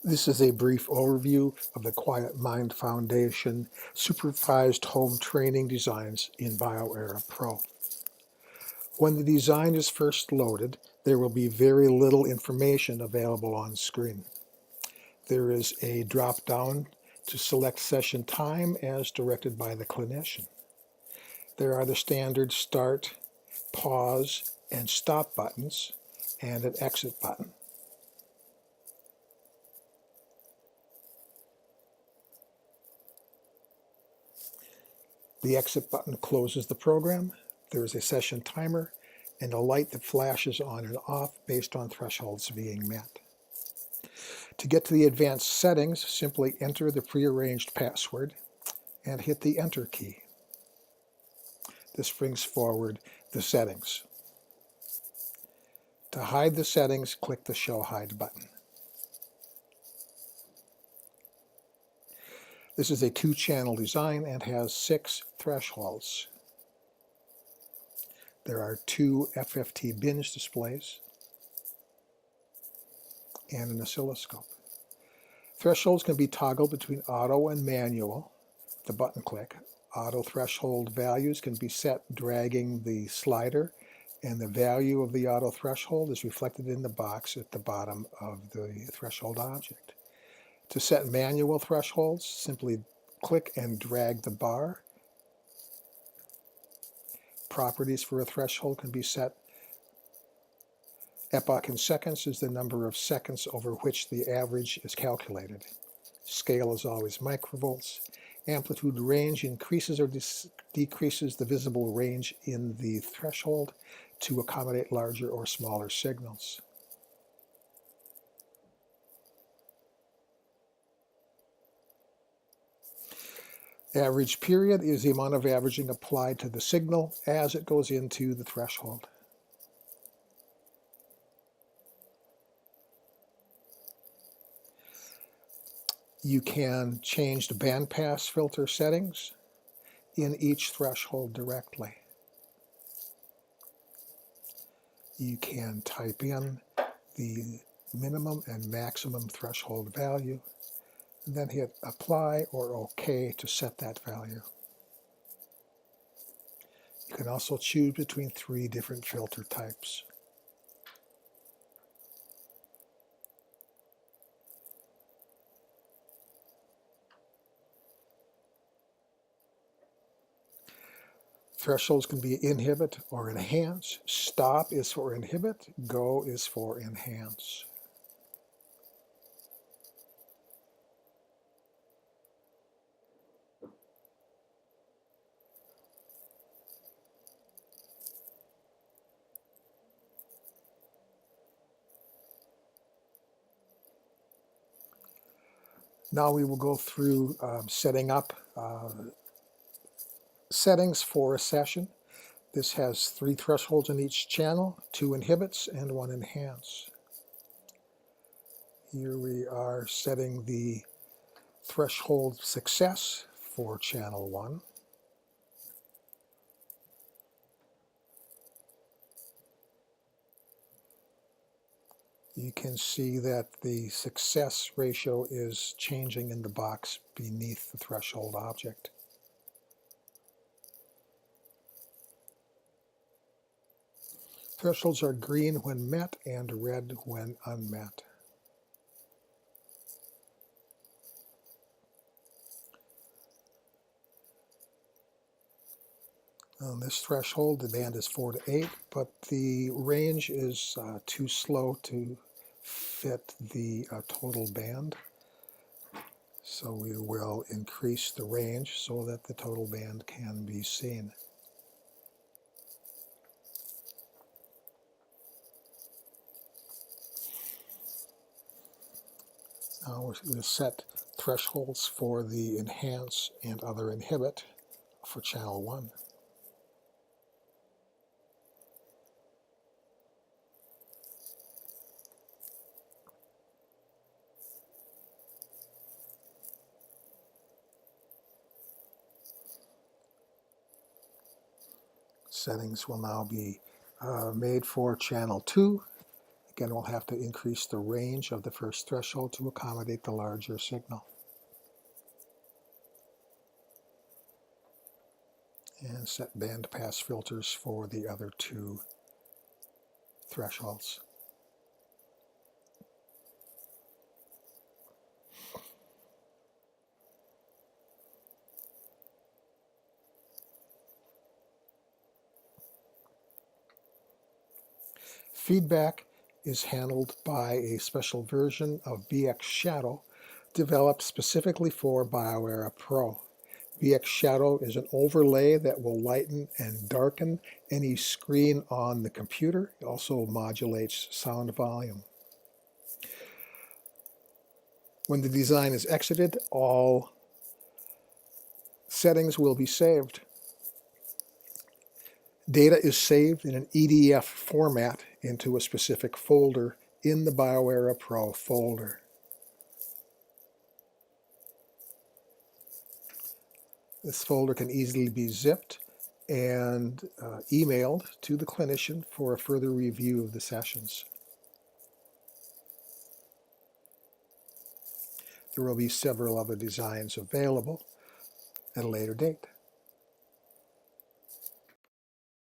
This is a brief overview of the QuietMind Foundation supervised home training designs in BioEra Pro. When the design is first loaded, there will be very little information available on screen. There is a drop-down to select session time as directed by the clinician. There are the standard start, pause, and stop buttons, and an exit button. The exit button closes the program. There is a session timer and a light that flashes on and off based on thresholds being met. To get to the advanced settings, simply enter the prearranged password and hit the Enter key. This brings forward the settings. To hide the settings, click the Show Hide button. This is a 2-channel design and has 6 thresholds. There are 2 FFT binge displays and an oscilloscope. Thresholds can be toggled between auto and manual with the button click. Auto threshold values can be set dragging the slider, and the value of the auto threshold is reflected in the box at the bottom of the threshold object. To set manual thresholds, simply click and drag the bar. Properties for a threshold can be set. Epoch in seconds is the number of seconds over which the average is calculated. Scale is always microvolts. Amplitude range increases or decreases the visible range in the threshold to accommodate larger or smaller signals. Average period is the amount of averaging applied to the signal as it goes into the threshold. You can change the bandpass filter settings in each threshold directly. You can type in the minimum and maximum threshold value, and then hit Apply or OK to set that value. You can also choose between 3 different filter types. Thresholds can be inhibit or enhance. Stop is for inhibit. Go is for enhance. Now we will go through setting up settings for a session. This has 3 thresholds in each channel, 2 inhibits and 1 enhance. Here we are setting the threshold success for channel 1. You can see that the success ratio is changing in the box beneath the threshold object. Thresholds are green when met and red when unmet. On this threshold, the band is 4 to 8, but the range is too slow to fit the total band. So we will increase the range so that the total band can be seen. Now we'll set thresholds for the enhance and other inhibit for channel 1. Settings will now be made for channel 2. Again, we'll have to increase the range of the first threshold to accommodate the larger signal. And set bandpass filters for the other two thresholds. Feedback is handled by a special version of BX Shadow developed specifically for BioEra Pro. BX Shadow is an overlay that will lighten and darken any screen on the computer. It also modulates sound volume. When the design is exited, all settings will be saved. Data is saved in an EDF format into a specific folder in the BioEra Pro folder. This folder can easily be zipped and emailed to the clinician for a further review of the sessions. There will be several other designs available at a later date.